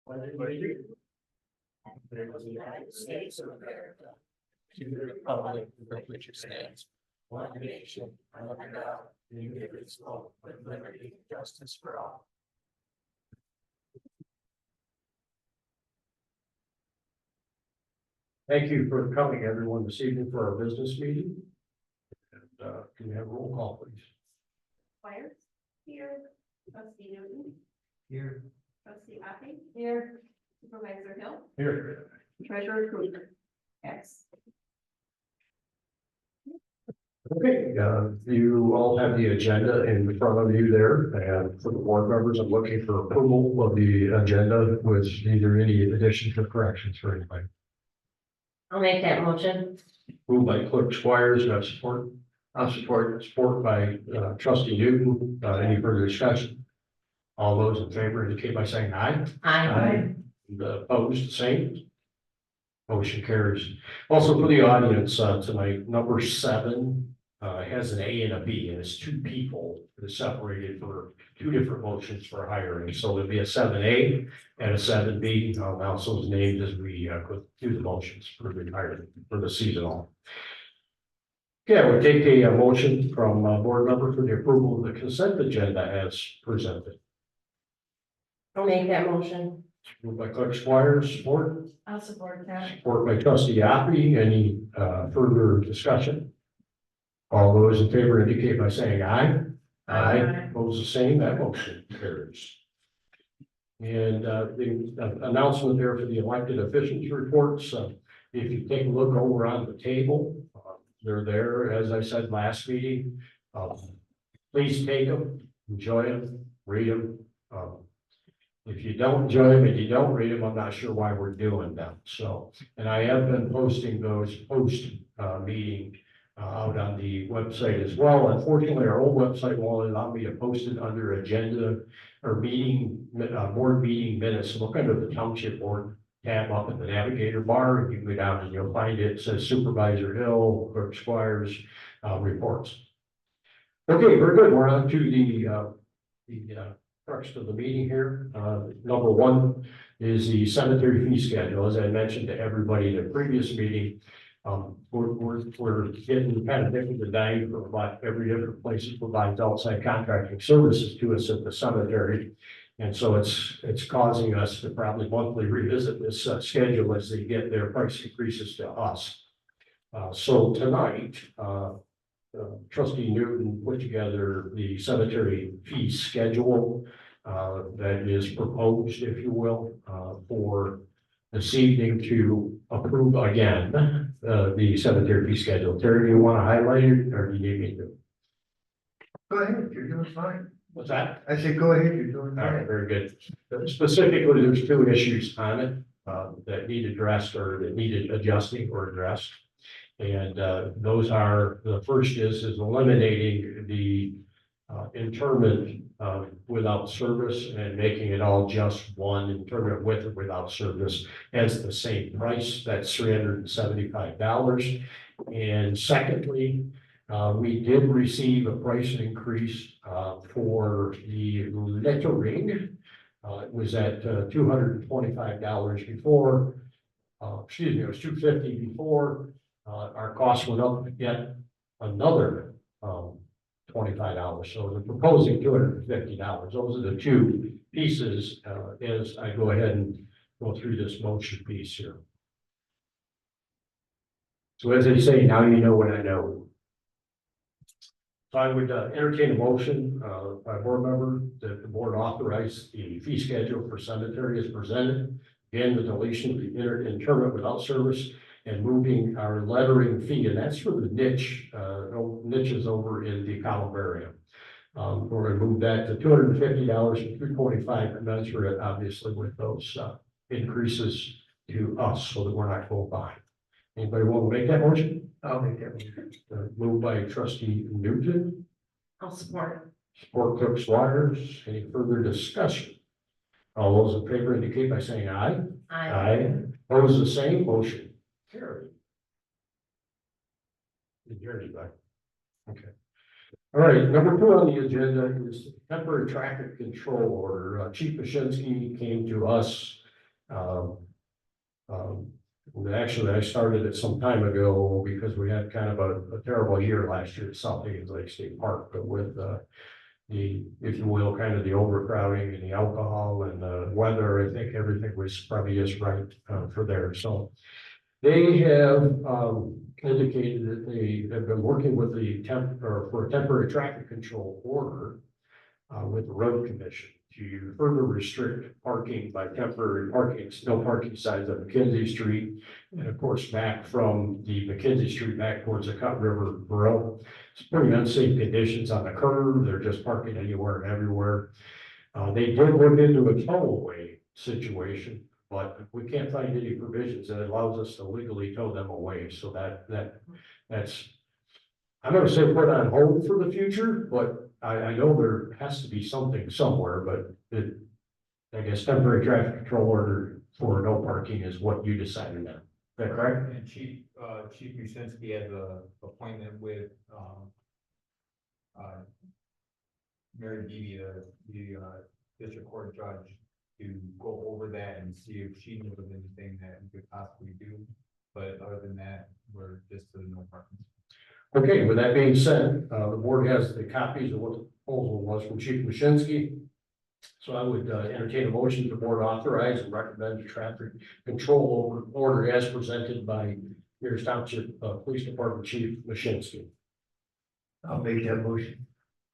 The United States of America, to the republic for which it stands, one nation, under God, indivisible, with liberty and justice for all. Thank you for coming, everyone, this evening for our business meeting. And can we have a roll call, please? Myers. Here. Trustee Newton. Here. Trustee Hoppy. Here. Supervisor Hill. Here. Treasurer Krueger. Yes. Okay, you all have the agenda in front of you there, and for the board members, I'm looking for approval of the agenda with either any additions or corrections for anybody. I'll make that motion. Moved by Clerk Squires, do I have support? I'll support by Trustee Newton. Any further discussion? All those in favor indicate by saying aye. Aye. The opposed, same. Motion carries. Also for the audience tonight, number 7 has an A and a B, and it's 2 people. It's separated for 2 different motions for hiring. So there'll be a 7A and a 7B. I'll announce those names as we go through the motions for the hiring for the seasonal. Okay, we'll take a motion from board member for the approval of the consent agenda as presented. I'll make that motion. Moved by Clerk Squires, support. I'll support that. Support by Trustee Hoppy. Any further discussion? All those in favor indicate by saying aye. Aye. Opposed, the same. That motion carries. And the announcement there for the elected officials reports. If you take a look over on the table, they're there, as I said last meeting. Please take them, enjoy them, read them. If you don't enjoy them and you don't read them, I'm not sure why we're doing them. So, and I have been posting those post meeting out on the website as well. Unfortunately, our old website won't allow me to post it under agenda or meeting, board meeting minutes. So look under the township board tab up in the navigator bar, and you can go down and you'll find it. It says Supervisor Hill, Clerk Squires reports. Okay, very good. We're on to the crux of the meeting here. Number 1 is the cemetery fee schedule. As I mentioned to everybody in the previous meeting, we're getting kind of nickel to dime for about every different place that provides outside contracting services to us at the cemetery. And so it's causing us to probably monthly revisit this schedule as they get their price increases to us. So tonight, Trustee Newton put together the cemetery fee schedule that is proposed, if you will, for this evening to approve again the cemetery fee schedule. Terry, do you want to highlight it, or do you need me to? Go ahead, you're doing fine. What's that? I said, go ahead, you're doing All right, fine. very good. Specifically, there's 2 issues on it that need addressed or that needed adjusting or addressed. And those are, the first is eliminating the interment without service and making it all just one interment with or without service as the same price. That's $375. And secondly, we did receive a price increase for the lettering. It was at $225 before. Excuse me, it was $250 before. Our costs went up yet another $25. So we're proposing $250. Those are the 2 pieces as I go ahead and go through this motion piece here. So as they say, now you know what I know. So I would entertain a motion by board member that the board authorize the fee schedule for cemetery as presented. Again, the deletion of the interment without service and moving our lettering fee, and that's for the niches over in the columbarium. We're going to move that to $250 from $325, commensurate, obviously, with those increases to us, so that we're not going by. Anybody want to make that motion? I'll make that motion. Moved by Trustee Newton. I'll support. Support Clerk Squires. Any further discussion? All those in favor indicate by saying aye. Aye. Opposed, the same. Motion carried. Did you hear anybody? Okay. All right, number 2 on the agenda is temporary traffic control order. Chief Pashinsky came to us Actually, I started it some time ago because we had kind of a terrible year last year at South Higgins Lake State Park, but with the, if you will, kind of the overcrowding and the alcohol and the weather, I think everything was probably just right for there. So they have indicated that they have been working with the for a temporary traffic control order with the road commission to further restrict parking by temporary parking, no parking signs on McKenzie Street. And of course, back from the McKenzie Street back towards the Cut River Road. It's pretty unsafe conditions on the curb. They're just parking anywhere and everywhere. They did look into a tow-away situation, but we can't find any provisions that allows us to legally tow them away. So that's, I'm gonna say put on hold for the future, but I know there has to be something somewhere, but I guess temporary traffic control order for no parking is what you decided on. Is that correct? And Chief Musinski has a appointment with, Mary Beebe, the district court judge, to go over that and see if she knows of anything that we could possibly do. But other than that, we're just to the no parking. Okay, with that being said, the board has the copies of what the proposal was from Chief Musinski. So I would entertain a motion to board authorize and recommend the traffic control order as presented by Gerrish Township Police Department Chief Musinski. I'll make that motion.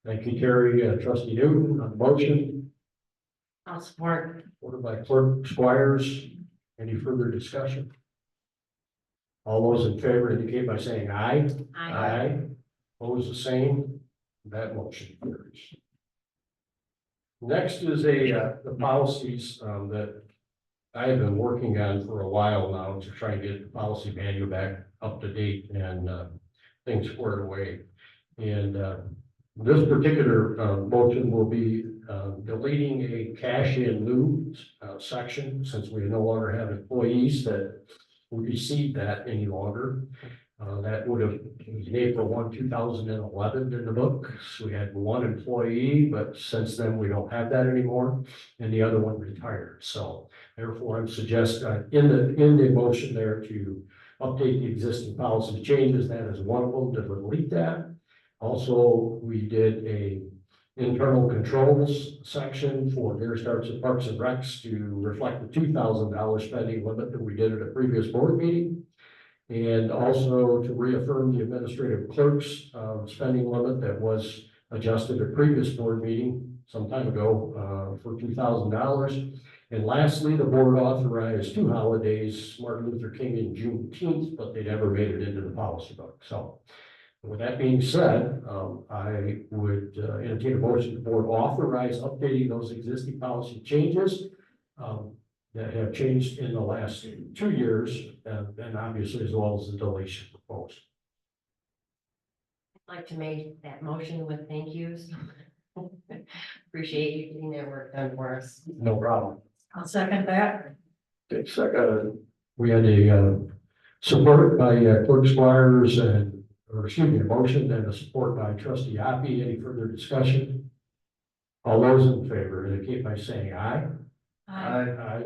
Thank you, Terry. Trustee Newton on the motion, I'll support. ordered by Clerk Squires. Any further discussion? All those in favor indicate by saying aye. Aye. Opposed, the same. That motion carries. Next is the policies that I have been working on for a while now to try and get the policy manual back up to date and things squared away. And this particular motion will be deleting a cash in lieu section, since we no longer have employees that would receive that any longer. That would have been April 1, 2011 in the book. So we had one employee, but since then we don't have that anymore, and the other one retired. So therefore, I'm suggesting in the motion there to update the existing policy changes. That is one of them, to delete that. Also, we did a internal controls section for Gerrish Township Parks and Recs to reflect the $2,000 spending limit that we did at a previous board meeting. And also to reaffirm the administrative clerk's spending limit that was adjusted at previous board meeting some time ago for $2,000. And lastly, the board authorized two holidays, Martin Luther King and Juneteenth, but they never made it into the policy book. So with that being said, I would entertain a motion to board authorize updating those existing policy changes that have changed in the last 2 years, and obviously as well as the deletion proposed. I'd like to make that motion with thank yous. Appreciate you getting that work done for us. No problem. I'll second that. Okay, second, we had a support by Clerk Squires or excuse me, a motion and a support by Trustee Hoppy. Any further discussion? All those in favor indicate by saying aye. Aye.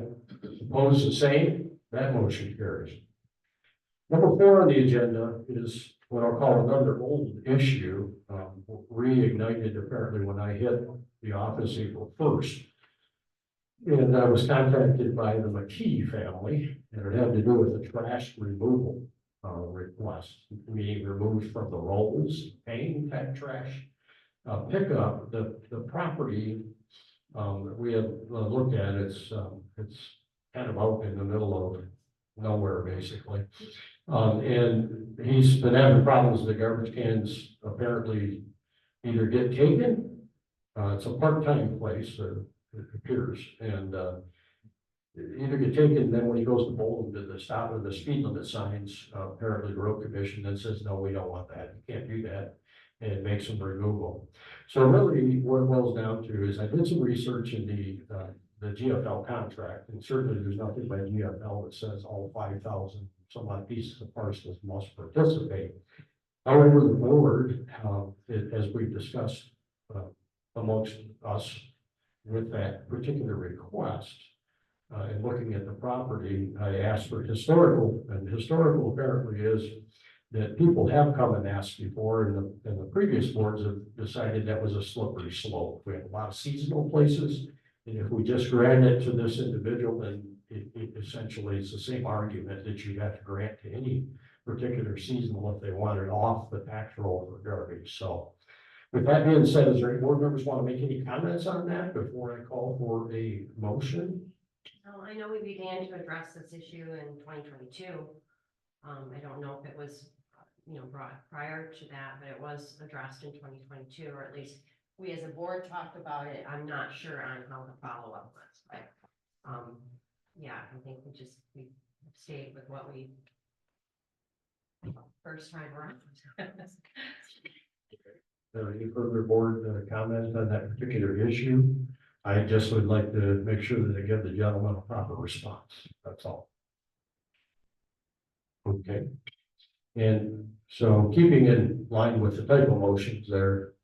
Opposed, the same. That motion carries. Number 4 on the agenda is what I'll call another old issue, reignited apparently when I hit the office April 1st. And I was contacted by the McKee family, and it had to do with the trash removal request, meaning removed from the rolls, paying that trash pickup. The property that we have looked at, it's kind of out in the middle of nowhere, basically. And he's been having problems with the garbage cans apparently either get taken. It's a part-time place, it appears, and either get taken, then when he goes to bowl them to the stop of the speed limit signs, apparently the road commission then says, no, we don't want that, you can't do that, and it makes them removable. So really, what it boils down to is I did some research in the GFL contract, and certainly there's nothing by GFL that says all 5,000 some odd pieces of parcels must participate. However, the board, as we've discussed amongst us with that particular request, in looking at the property, I asked for historical, and historical apparently is that people have come and asked before, and the previous boards have decided that was a slippery slope. We have a lot of seasonal places, and if we just grant it to this individual, then it essentially is the same argument that you have to grant to any particular seasonal if they want it off the tax roll for garbage. So with that being said, is there any board members want to make any comments on that before I call for a motion? I know we began to address this issue in 2022. I don't know if it was, brought prior to that, but it was addressed in 2022, or at least we as a board talked about it. I'm not sure on how the follow-up was, but, yeah, I think we stayed with what we first time around. Any further board comments on that particular issue? I just would like to make sure that I give the gentleman a proper response. That's all. Okay. And so keeping in line with the type of motions there,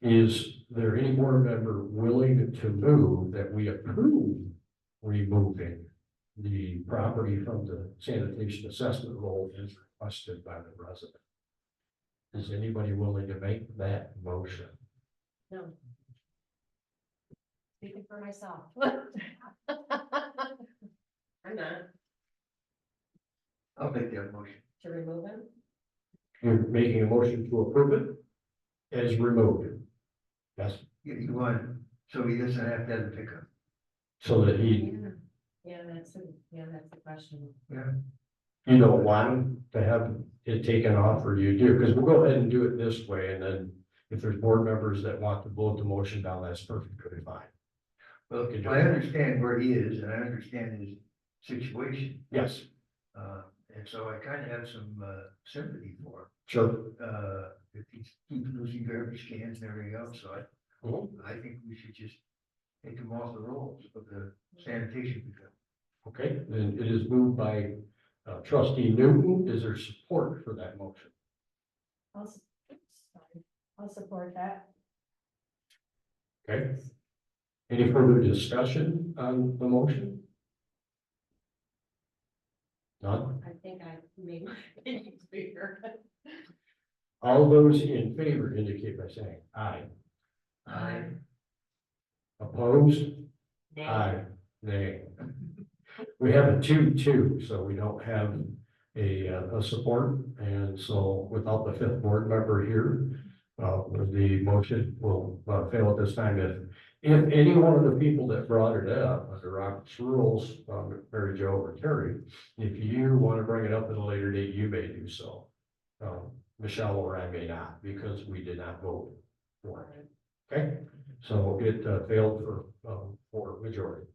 is there any board member willing to move that we approve removing the property from the sanitation assessment role as requested by the resident? Is anybody willing to make that motion? No. Speaking for myself. I'm not, I'll make that motion. to remove him. You're making a motion to approve it as removed. Yes, You want, so he doesn't have to have a pickup. so that he, Yeah, that's the question. Yeah. you don't want him to have it taken off, or you do, because we'll go ahead and do it this way, and then if there's board members that want to vote the motion down, that's perfectly fine. Well, Okay, I understand where he is and I understand his situation. Yes, And so I kind of have some sympathy for sure. him. If he's keeping losing garbage cans and everything else, so Mhm. I think we should just take him off the rolls of the sanitation pickup. Okay, then it is moved by trustee Newton. Is there support for that motion? I'll support that. Okay. Any further discussion on the motion? None? I think I made my opinion clear. All those in favor indicate by saying aye. Aye. Opposed? Nay. Aye. Nay. We have a 2-2, so we don't have a support, and so without the fifth board member here, the motion will fail at this time. If any one of the people that brought it up under Robert's rules, Mary Jo or Terry, if you want to bring it up at a later date, you may do so. Michelle or I may not, because we did not vote for it. Okay, so it failed for majority.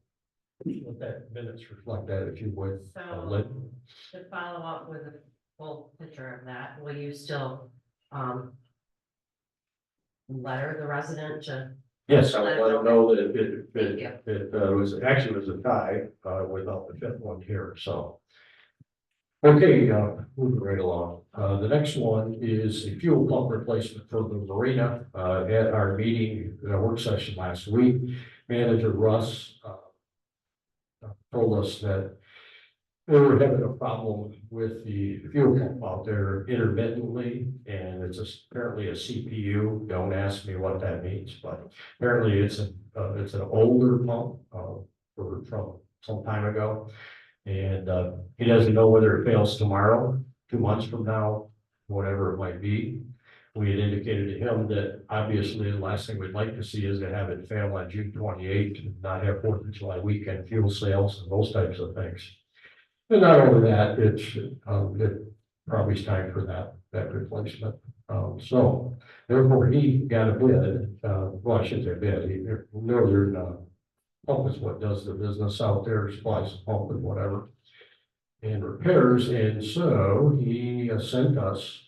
Let that minutes reflect that, if you would. So- Lynn. To follow up with a full picture of that, will you still, letter the resident to? Yes, I will let them know that Thank you. it was a tie without the fifth one here, so. Okay, moving right along. The next one is a fuel pump replacement for the marina. At our meeting, work session last week, Manager Russ told us that they were having a problem with the fuel pump out there intermittently, and it's apparently a CPU. Don't ask me what that means, but apparently it's an older pump from some time ago. And he doesn't know whether it fails tomorrow, 2 months from now, whatever it might be. We had indicated to him that obviously the last thing we'd like to see is to have it fail on June 28th and not have 4th of July weekend fuel sales and those types of things. And not only that, it probably is time for that replacement. So therefore he got a bid, well, I shouldn't say bid, Northern Pump is what does the business out there, supplies the pump and whatever, and repairs, and so he sent us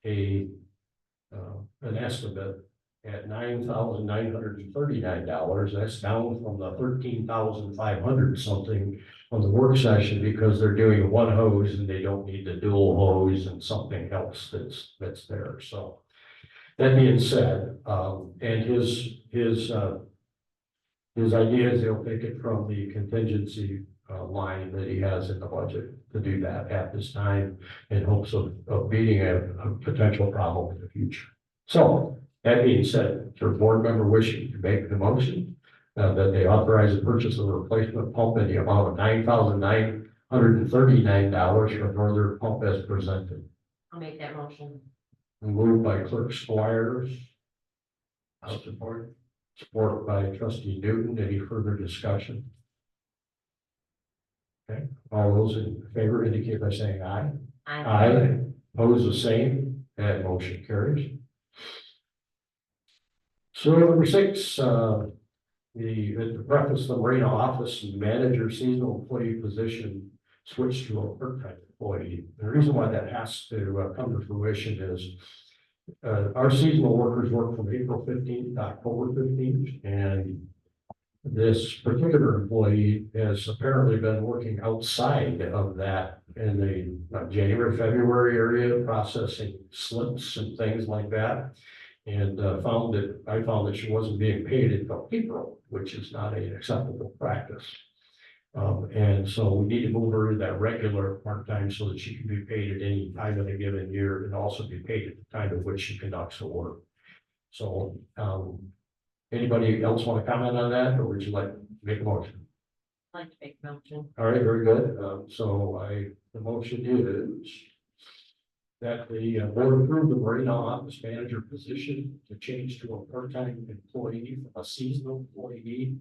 an estimate at $9,939. That's down from the 13,500 something on the work session, because they're doing one hose and they don't need the dual hose and something else that's there. So that being said, and his His idea is he'll take it from the contingency line that he has in the budget to do that at this time in hopes of beating a potential problem in the future. So that being said, for a board member wishing to make the motion that they authorize the purchase of a replacement pump in the amount of $9,939 for Northern Pump as presented. I'll make that motion. Moved by Clerk Squires, I'll support. support by Trustee Newton. Any further discussion? Okay, all those in favor indicate by saying aye. Aye. Oppose the same, that motion carries. So number 6, the preface, the Marina office manager seasonal employee position switched to a part-time employee. The reason why that has to come to fruition is our seasonal workers work from April 15th to October 15th, and this particular employee has apparently been working outside of that in the January, February area, processing slips and things like that. And I found that she wasn't being paid until April, which is not an acceptable practice. And so we need to move her to that regular part-time so that she can be paid at any time of the given year and also be paid at the time at which she conducts her work. So, anybody else want to comment on that, or would you like to make a motion? I'd like to make a motion. All right, very good. The motion is that the board approve the Marina office manager position to change to a part-time employee from a seasonal employee.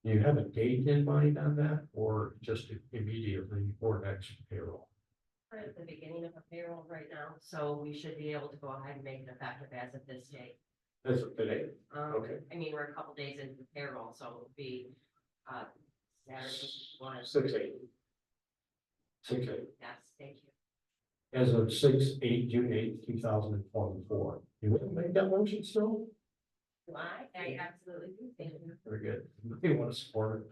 Do you have a date in mind on that, or just immediately for next payroll? We're at the beginning of a payroll right now, so we should be able to go ahead and make it effective as of this date. That's today. Okay. I mean, we're a couple days into the payroll, so it'll be, Saturday, one, 6/8. 6/8. yes, thank you. As of 6/8, June 8th, 2024. You wouldn't make that motion still? Do I absolutely do, thank you. Very good. You want to support it?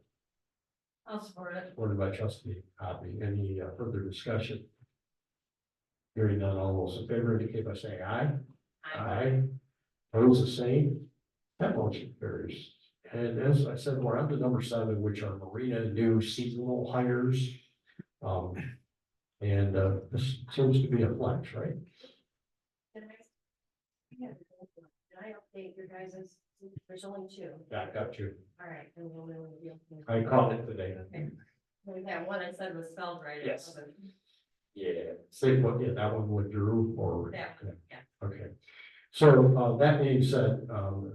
I'll support it. Supported by Trustee Hoppy. Any further discussion? Hearing none, all those in favor indicate by saying aye. Aye. Opposed, the same. That motion carries. And as I said, we're on to number 7, which are Marina new seasonal hires. This seems to be a flex, right? Did I update your guys's, there's only 2. Yeah, I got you. All right, and we'll review. I caught it today. That one I said was spelled right. Yes. Yeah. Same one, yeah, that one withdrew or. Yeah, yeah. Okay. So, that being said,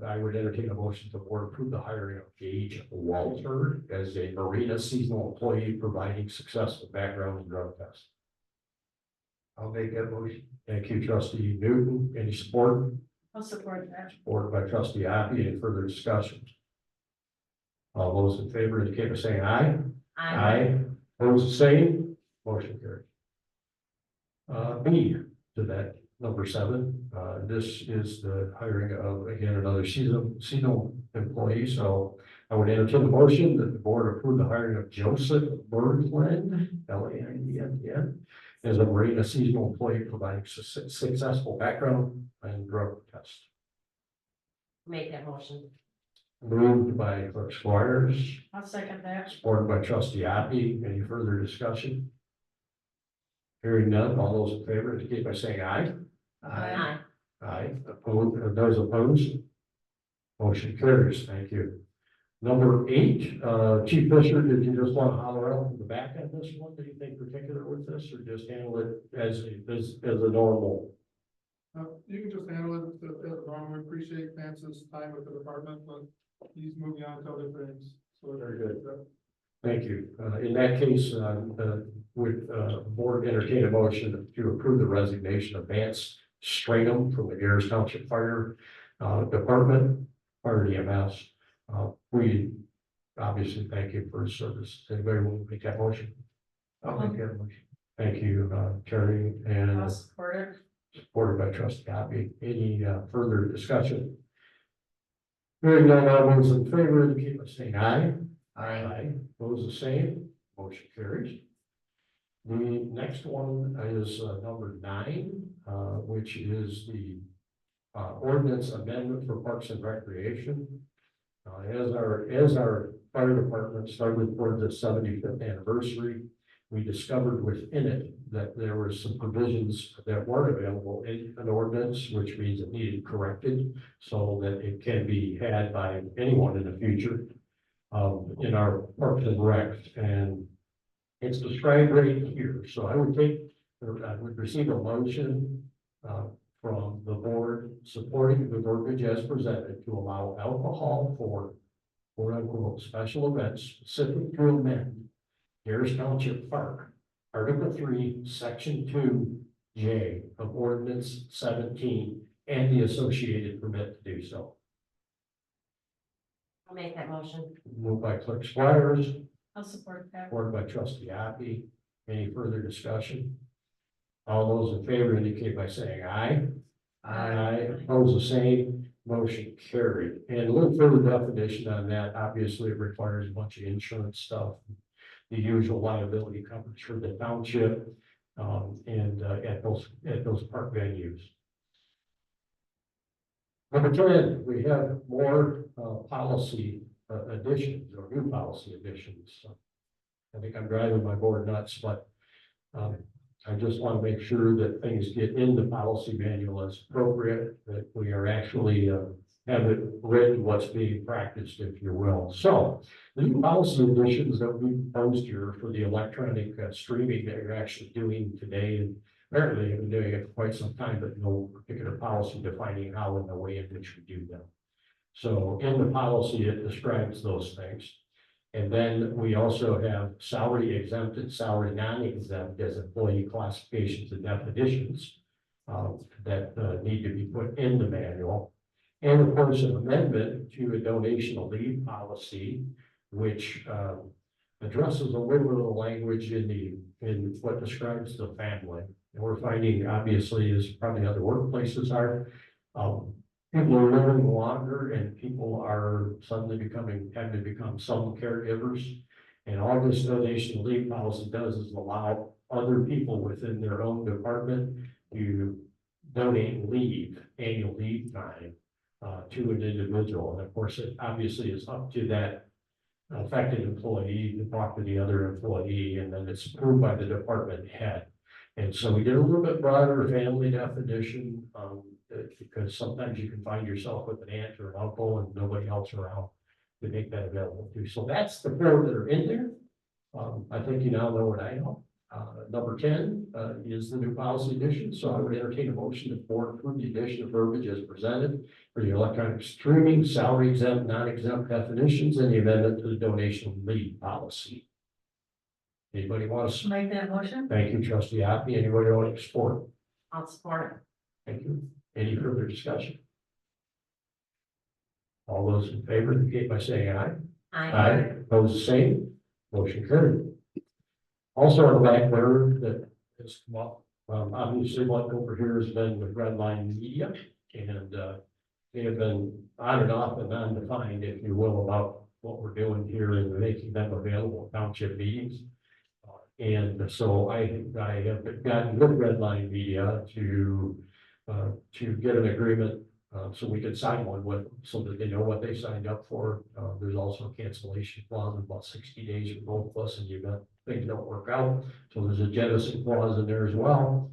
I would entertain a motion to board approve the hiring of Gage Walter as a Marina seasonal employee providing successful background and drug test. I'll make that motion. Thank you, Trustee Newton. Any support? I'll support that. Supported by Trustee Hoppy. Any further discussion? All those in favor indicate by saying aye. Opposed, the same. Motion carried. B to that number 7. This is the hiring of, again, another seasonal employee. So I would entertain the motion that the board approve the hiring of Joseph Bergland, Landn, as a Marina seasonal employee providing successful background and drug test. Make that motion. Moved by Clerk Squires, I'll second that. supported by Trustee Hoppy. Any further discussion? Hearing none, all those in favor indicate by saying aye. Aye. Aye. Opposed, those opposed? Motion carries. Thank you. Number 8, Chief Fisher, did you just want to holler out from the back end this one? Anything particular with this, or just handle it as a normal? You can just handle it as normal. We appreciate Vance's time with the department, but he's moving on to other things. So Very good. Thank you. In that case, would board entertain a motion to approve the resignation of Vance Stringham from the Gerrish Township Fire Department, Fire EMS. We obviously thank you for his service. Anybody want to make that motion? I'll make that motion. Thank you, Terry, and I'll support it. supported by Trustee Hoppy. Any further discussion? Hearing none, all those in favor indicate by saying aye. Aye. Opposed, the same. Motion carries. The next one is number 9, which is the ordinance amendment for Parks and Recreation. As our fire department started toward the 75th anniversary, we discovered within it that there were some provisions that weren't available in an ordinance, which means it needed corrected so that it can be had by anyone in the future in our Parks and Recs. And it's described right here. So I would receive a motion from the board supporting the verbiage as presented to allow alcohol for quote unquote special events specific to amend Gerrish Township Park, Article 3, Section 2J of Ordinance 17 and the associated permit to do so. I'll make that motion. Moved by Clerk Squires, I'll support that. supported by Trustee Hoppy. Any further discussion? All those in favor indicate by saying aye. Aye. Opposed, the same. Motion carried. And a little further definition on that, obviously it requires a bunch of insurance stuff, the usual liability coverage for the township, and at those park venues. Number 10, we have more policy additions or new policy additions. So I think I'm driving my board nuts, but I just want to make sure that things get in the policy manual as appropriate, that we are actually have it written what's being practiced, if you will. So the new policy additions that we proposed here for the electronic streaming that you're actually doing today, and apparently have been doing it for quite some time, but no particular policy defining how and the way in which we do them. So in the policy, it describes those things. And then we also have salary exempt and salary non-exempt as employee classifications and definitions that need to be put in the manual. And of course, an amendment to a donation of leave policy, which addresses a little bit of the language in what describes the family. And we're finding, obviously, as probably other workplaces are, people are living longer and people are suddenly having to become some caregivers. And all this donation of leave policy does is allow other people within their own department to donate leave, annual leave time to an individual. And of course, it obviously is up to that affected employee to talk to the other employee, and then it's approved by the department head. And so we did a little bit broader family definition, because sometimes you can find yourself with an aunt or an uncle and nobody else around to make that available to. So that's the four that are in there. I think you now know what I know. Number 10 is the new policy addition. So I would entertain a motion to board approve the addition of verbiage as presented for the electronic streaming, salary exempt, non-exempt definitions, and the amendment to the donation of leave policy. Anybody want to Make that motion? Thank you, Trustee Hoppy. Anybody want to support? I'll support. Thank you. Any further discussion? All those in favor indicate by saying aye. Aye. Opposed, the same. Motion carried. Also on the back there that has come up, obviously what over here has been with Red Line Media, and they have been on and off and undefined, if you will, about what we're doing here and making them available at township meetings. And so I have gotten with Red Line Media to get an agreement so we could sign one with them so that they know what they signed up for. There's also a cancellation clause of about 60 days for both of us in the event things don't work out. So there's a jettison clause in there as well.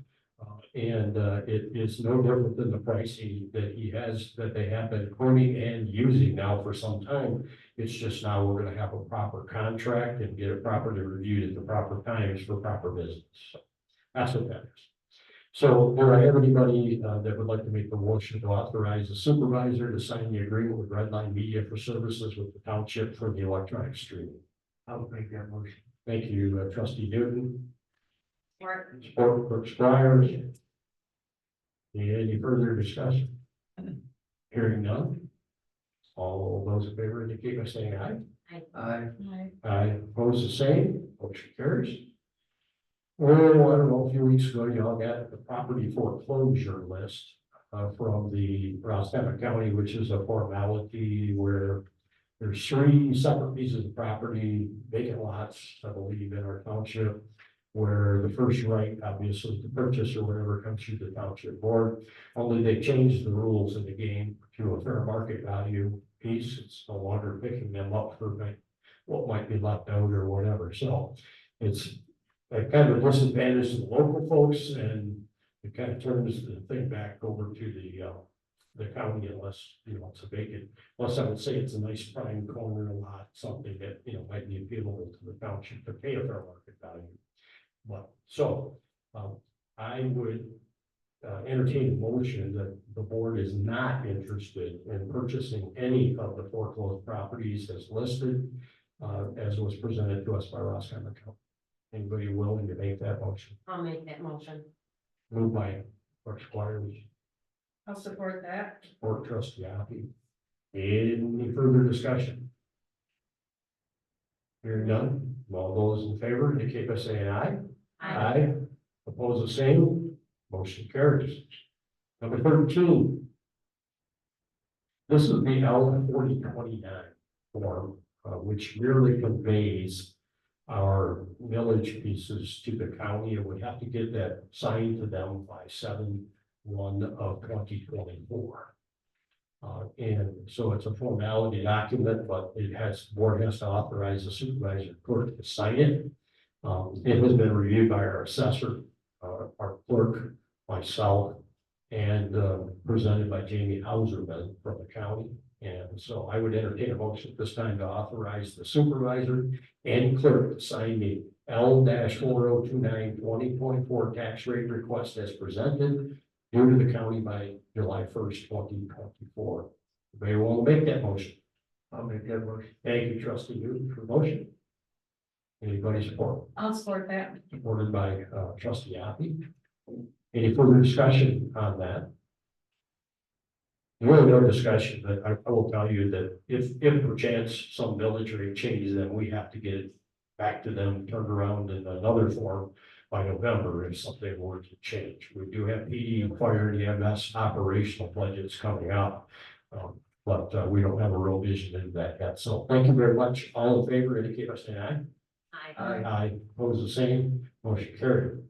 And it is no different than the pricing that they have been quoting and using now for some time. It's just now we're going to have a proper contract and get it properly reviewed at the proper times for proper business. So that's what that is. So do I have anybody that would like to make the motion to authorize the supervisor to sign the agreement with Red Line Media for services with the township for the electronic streaming? I'll make that motion. Thank you, Trustee Newton. Support. Support Clerk Squires. Any further discussion? Hearing none. All those in favor indicate by saying aye. Aye. Aye, opposed the same, motion carries. Well, I don't know, a few weeks ago, y'all got the property foreclosure list from the Roscommon County, which is a formality where there's 3 separate pieces of property, vacant lots, I believe, in our township, where the first right, obviously, to purchase or whatever comes through the township board. Only they changed the rules in the game to a fair market value piece. It's no longer picking them up for what might be left out or whatever. So it's a kind of a disadvantage to the local folks, and it kind of turns the thing back over to the county unless, it's a vacant, unless I would say it's a nice prime corner lot, something that, might be appealable to the township to pay a fair market value. But, so, I would entertain a motion that the board is not interested in purchasing any of the foreclosed properties as listed, as was presented to us by Roscommon County. Anybody willing to make that motion? I'll make that motion. Moved by Clerk Squires, I'll support that. support trustee Hoppy. Any further discussion? Hearing none, all those in favor indicate by saying aye. Aye. Oppose the same, motion carries. Number 13. This is the L 4029 form, which merely conveys our millage pieces to the county, and we have to get that signed to them by 7/1/2024. And so it's a formality document, but the board has to authorize the supervisor clerk to sign it. It has been reviewed by our assessor, our clerk, myself, and presented by Jamie Hauserman from the county. And so I would entertain a motion at this time to authorize the supervisor and clerk to sign the L-4029 2024 tax rate request as presented due to the county by July 1st, 2024. Anybody want to make that motion? I'll make that motion. Thank you, trustee Newton, for the motion. Anybody support? I'll support that. Supported by trustee Hoppy. Any further discussion on that? Really no discussion, but I will tell you that if perchance some village rate changes, then we have to get it back to them, turned around in another form by November if something were to change. We do have PD, fire, and EMS operational budgets coming up. But we don't have a real vision into that yet. So thank you very much. All in favor, indicate by saying aye. Aye. Aye, oppose the same, motion carried.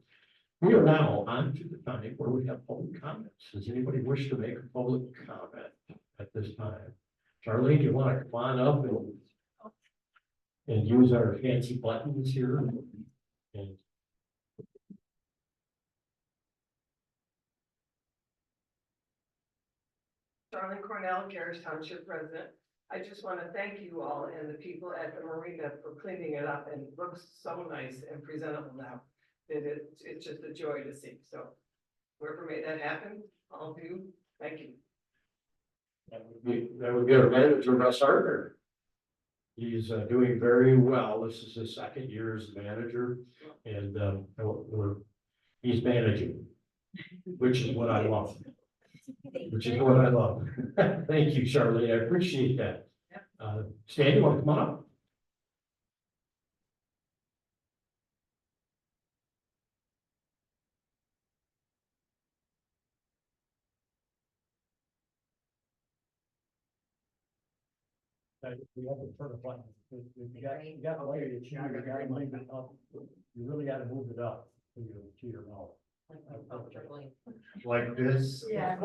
We are now on to the time where we have public comments. Does anybody wish to make a public comment at this time? Charlene, do you want to come on up and use our fancy buttons here? And Charlene Cornell, Gerrish Township resident. I just want to thank you all and the people at the marina for cleaning it up, and it looks so nice and presentable now. It's just a joy to see. So whoever made that happen, all of you, thank you. that would be our manager, Russ Harder. He's doing very well. This is his second year as manager, and he's managing, which is what I love. Which is what I love. Thank you, Charlie. I appreciate that. Stan, you want to come on up? We have to turn the button. You got to lay it, you really got to move it up to your mouth. Like this? Yeah.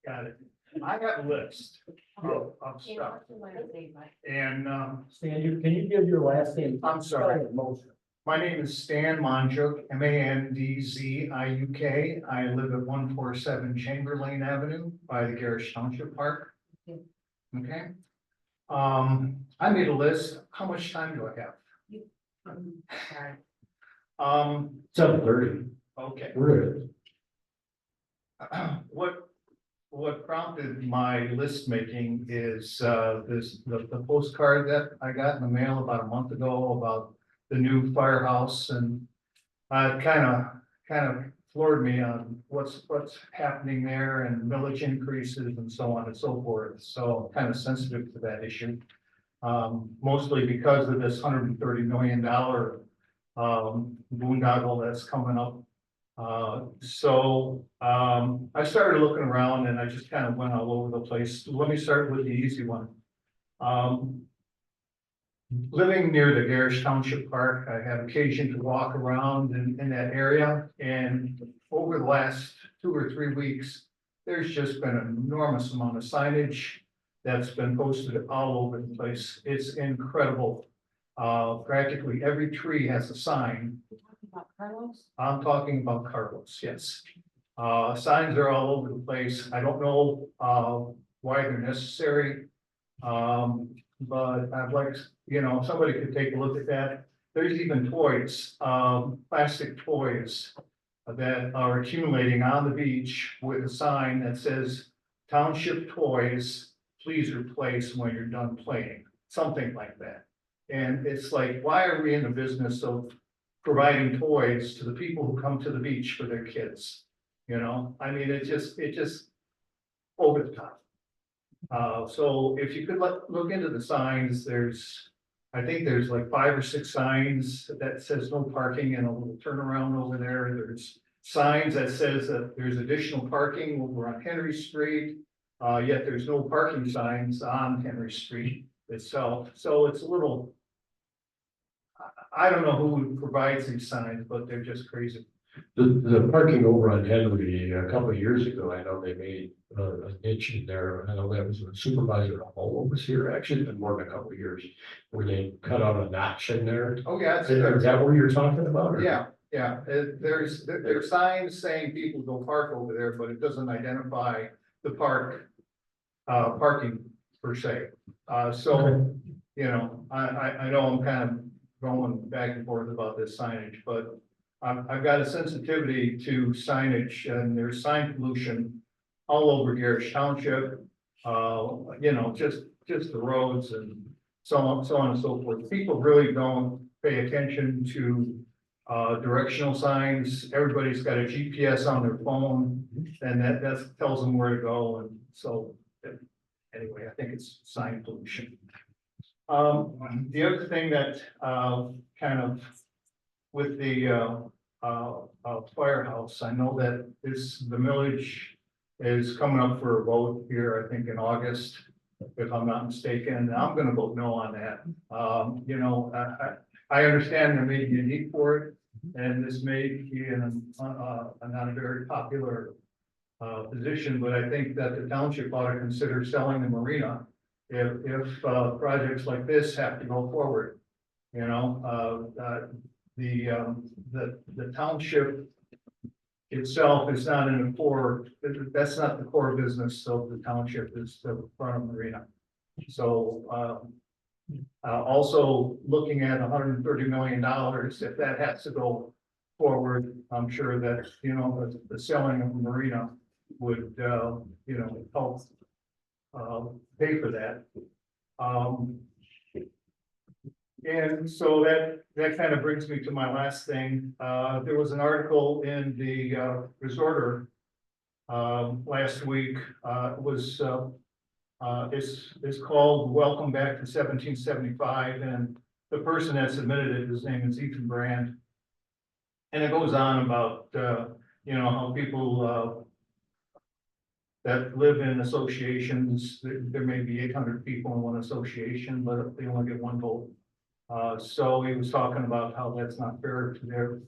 Got it. I got a list of stuff, and, Stan, can you give your last name? I'm sorry. Most. My name is Stan Monjuk, Mandzik. I live at 147 Chamberlain Avenue by the Gerrish Township Park. Okay. I made a list. How much time do I have? 7:30. Okay. We're What prompted my list making is the postcard that I got in the mail about a month ago about the new firehouse, and kind of floored me on what's happening there and millage increases and so on and so forth. So I'm kind of sensitive to that issue. Mostly because of this $130 million boondoggle that's coming up. I started looking around and I just kind of went all over the place. Let me start with the easy one. Living near the Gerrish Township Park, I had occasion to walk around in that area, and over the last 2 or 3 weeks, there's just been an enormous amount of signage that's been posted all over the place. It's incredible. Practically every tree has a sign. I'm talking about Carlos, yes. Signs are all over the place. I don't know, why they're necessary. But I'd like, if somebody could take a look at that. There's even toys, plastic toys that are accumulating on the beach with a sign that says Township Toys, please replace when you're done playing, something like that. And it's like, why are we in the business of providing toys to the people who come to the beach for their kids? I mean, it just over the top. So if you could look into the signs, I think there's like 5 or 6 signs that says no parking and a little turnaround over there. There's signs that says that there's additional parking over on Henry Street. Yet there's no parking signs on Henry Street itself. So it's a little, I don't know who provides these signs, but they're just crazy. The parking over on Henry, a couple of years ago, I know they made a niche in there. I know that was a supervisor Hall was here, actually, it's been more than a couple of years, where they cut out a notch in there. Oh, yeah. Is that what you're talking about? or- Yeah, there's signs saying people don't park over there, but it doesn't identify the parking per se. So, I know I'm kind of going back and forth about this signage, but I've got a sensitivity to signage, and there's sign pollution all over Gerrish Township. Just the roads and so on and so forth. People really don't pay attention to directional signs. Everybody's got a GPS on their phone, and that tells them where to go. And so, anyway, I think it's sign pollution. The other thing that kind of with the firehouse, I know that the millage is coming up for a vote here, I think in August, if I'm not mistaken, and I'm gonna vote no on that. I understand there may be a need for it, and this may be not a very popular position, but I think that the township ought to consider selling the marina if projects like this have to go forward. The township itself is not in the core, that's not the core business of the township, is the front of marina. So, also looking at $130 million, if that has to go forward, I'm sure that, the selling of the marina would, help pay for that. And so that kind of brings me to my last thing. There was an article in the Resorter last week. It's called "Welcome Back to 1775," and the person that submitted it, his name is Ethan Brand. And it goes on about how people that live in associations, there may be 800 people in one association, but they only get one vote. So he was talking about how that's not fair to to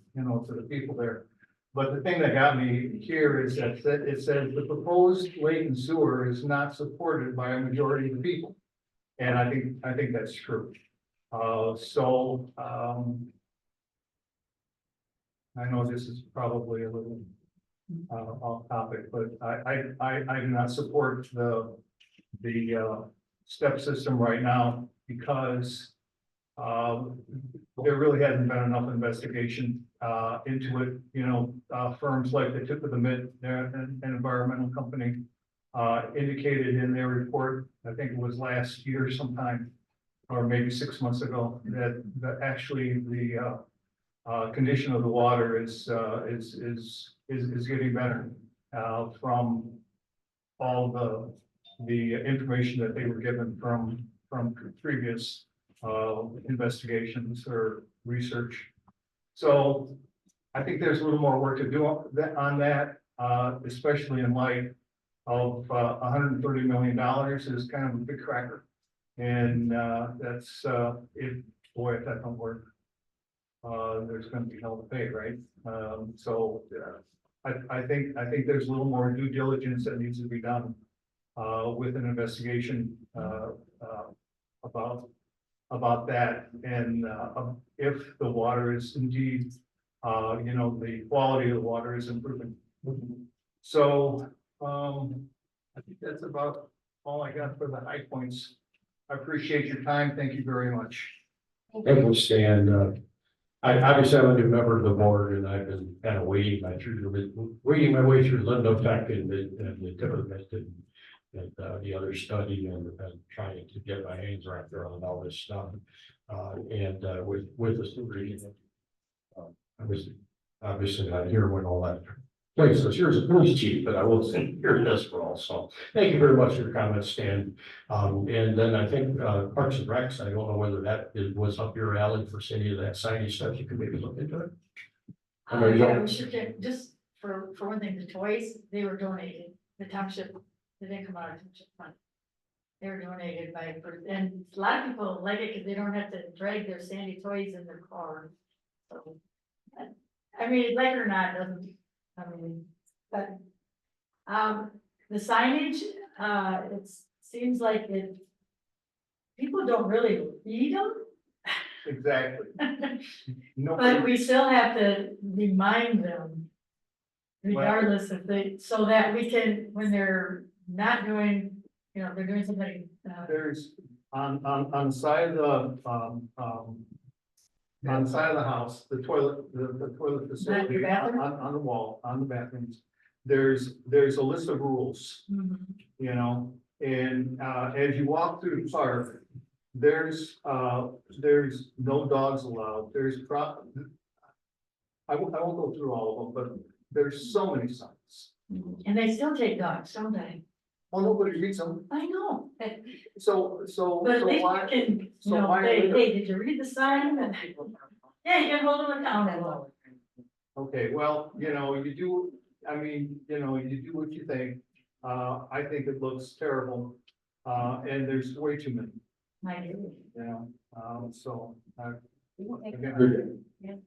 the people there. But the thing that got me here is that it says the proposed lake and sewer is not supported by a majority of the people. And I think that's true. I know this is probably a little off topic, but I do not support the step system right now because there really hasn't been enough investigation into it. Firms like the Tip of the Mid, an environmental company, indicated in their report, I think it was last year sometime, or maybe 6 months ago, that actually the condition of the water is getting better from all the information that they were given from previous investigations or research. So I think there's a little more work to do on that, especially in light of $130 million is kind of a big cracker. And that's if that don't work, there's going to be hell to pay, right? So I think there's a little more due diligence that needs to be done. With an investigation, about that, and, if the water is indeed, the quality of the water is improving. So, I think that's about all I got for the high points. I appreciate your time. Thank you very much. Thank you, Stan. Obviously, I'm a new member of the board, and I've been kind of wading my way through Lindo Tech and the different and the other study and trying to get my hands wrapped around all this stuff. With the supervision, I was obviously not here when all that places. Here's a police chief, but I will say here this for all. So thank you very much for your comments, Stan. And then I think Parks and Recs, I don't know whether was up your alley for any of that signage stuff. You could maybe look into it. Yeah, we should get, just for one thing, the toys, they were donated, the township, they didn't come out of township fund. They were donated and a lot of people like it because they don't have to drag their sandy toys in their car. So, I mean, like it or not, it doesn't, but, the signage, it seems like people don't really read them. Exactly. But we still have to remind them. Regardless if so that we can, when they're not doing, they're doing something. There's on the side of the, on the side of the house, the toilet facility bathroom? on the wall, on the bathrooms. There's a list of rules, Mhm. and as you walk through the park, there's no dogs allowed. I won't go through all of them, but there's so many signs. And they still take dogs, don't they? Well, nobody reads them, I know, so but at so least why? you can, so why are say, they- hey, did you read the sign? And yeah, you can hold them accountable. Okay, well, you do, you do what you think. I think it looks terrible, and there's way too many, I do. so. Good.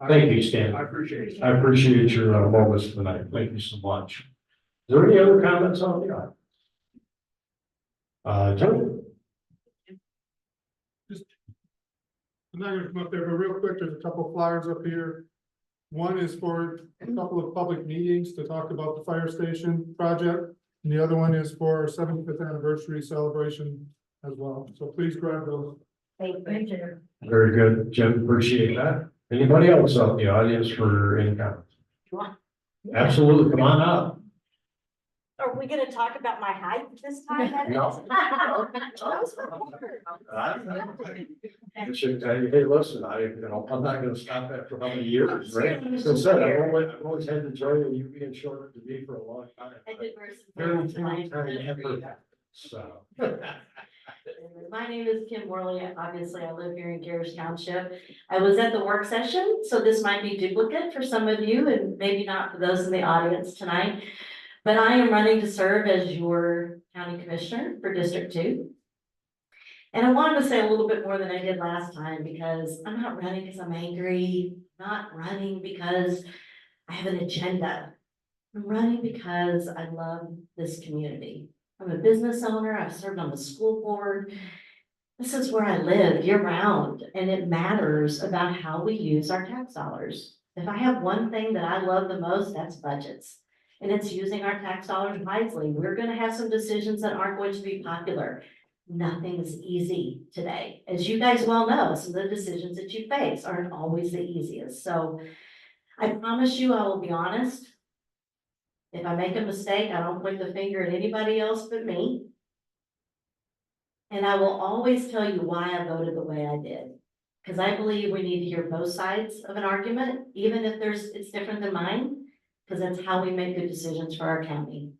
Thank you, Stan. I appreciate it. I appreciate your moments tonight. Thank you so much. Is there any other comments on the item? Tony? I'm not gonna come up there, but real quick, there's a couple flyers up here. One is for a couple of public meetings to talk about the fire station project. And the other one is for our 75th anniversary celebration as well. So please grab those. Thank you. Very good, Jim, appreciate that. Anybody else out in the audience for any comments? Absolutely, come on up. Are we gonna talk about my height this time? No. I should tell you, hey, listen, I'm not gonna stop after how many years, right? As I said, I've always had the joy of you being shorter than me for a long time. I did wear some Very clothes few tonight. times ever. So. My name is Kim Worley. Obviously, I live here in Gerrish Township. I was at the work session, so this might be duplicate for some of you and maybe not for those in the audience tonight. But I am running to serve as your county commissioner for District 2. And I wanted to say a little bit more than I did last time because I'm not running because I'm angry, not running because I have an agenda. I'm running because I love this community. I'm a business owner. I've served on the school board. This is where I live year round, and it matters about how we use our tax dollars. If I have one thing that I love the most, that's budgets. And it's using our tax dollars wisely. We're going to have some decisions that aren't going to be popular. Nothing's easy today. As you guys well know, some of the decisions that you face aren't always the easiest. So I promise you, I will be honest. If I make a mistake, I don't point the finger at anybody else but me. And I will always tell you why I voted the way I did. Because I believe we need to hear both sides of an argument, even if it's different than mine, because that's how we make good decisions for our county.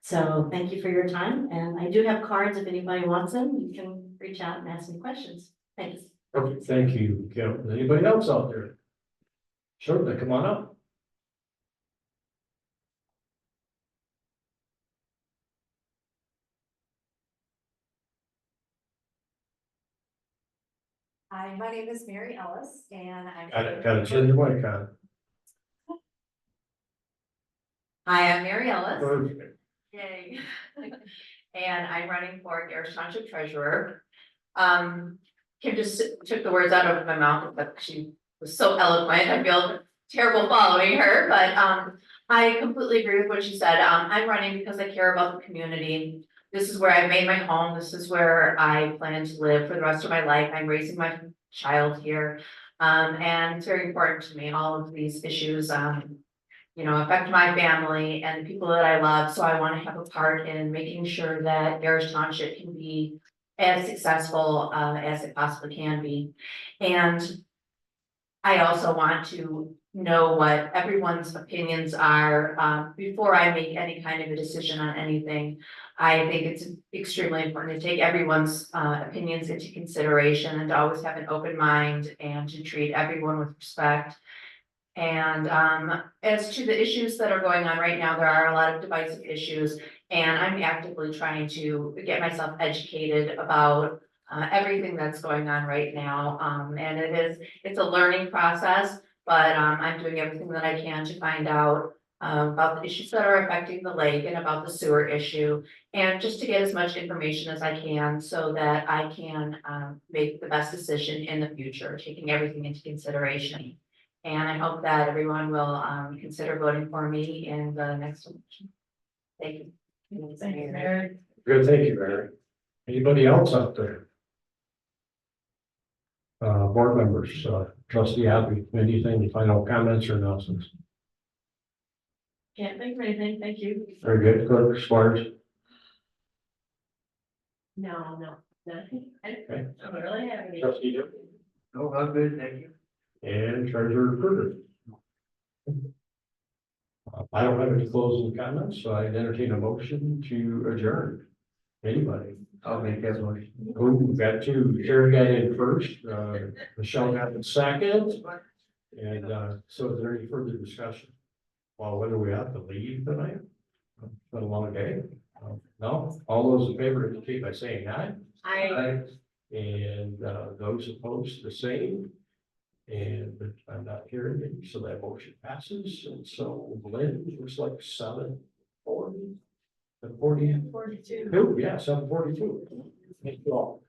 So thank you for your time. And I do have cards. If anybody wants them, you can reach out and ask me questions. Thanks. Okay, thank you, Kim. Anybody else out there? Certainly, come on up. Hi, my name is Mary Ellis and I'm. Got to change your mic on. Hi, I'm Mary Ellis. Perfect. Yay. And I'm running for Gerrish Township Treasurer. Kim just took the words out of my mouth, but she was so eloquent. I feel terrible following her, but I completely agree with what she said. I'm running because I care about the community. This is where I made my home. This is where I plan to live for the rest of my life. I'm raising my child here. And it's very important to me, all of these issues, affect my family and the people that I love. So I want to have a part in making sure that Gerrish Township can be as successful as it possibly can be. And I also want to know what everyone's opinions are before I make any kind of a decision on anything. I think it's extremely important to take everyone's opinions into consideration and to always have an open mind and to treat everyone with respect. And as to the issues that are going on right now, there are a lot of divisive issues, and I'm actively trying to get myself educated about everything that's going on right now. And it's a learning process, but I'm doing everything that I can to find out about the issues that are affecting the lake and about the sewer issue, and just to get as much information as I can so that I can make the best decision in the future, taking everything into consideration. And I hope that everyone will consider voting for me in the next election. Thank you. Thank you, Mary. Good, thank you, Mary. Anybody else out there? Board members, trustee Abby, anything, final comments or announcements? Can't think of anything, thank you. Very good, clerk, Squires. No, nothing. I Okay. don't really have any. Trustee Jim. No, I'm good, thank you. And treasurer Kruger. I don't have any closing comments, so I entertain a motion to adjourn. Anybody? I'll make that motion. Oh, we got two. Sherry got in first, Michelle got in second. And so is there any further discussion? Well, whether we have to leave tonight? It's been a long day. No, all those in favor indicate by saying aye. I And those opposed, the same. And I'm not hearing it, so that motion passes. And so Lynn, looks like 7:40. 40. 42. Oh, yeah, 7:42. Thank you all.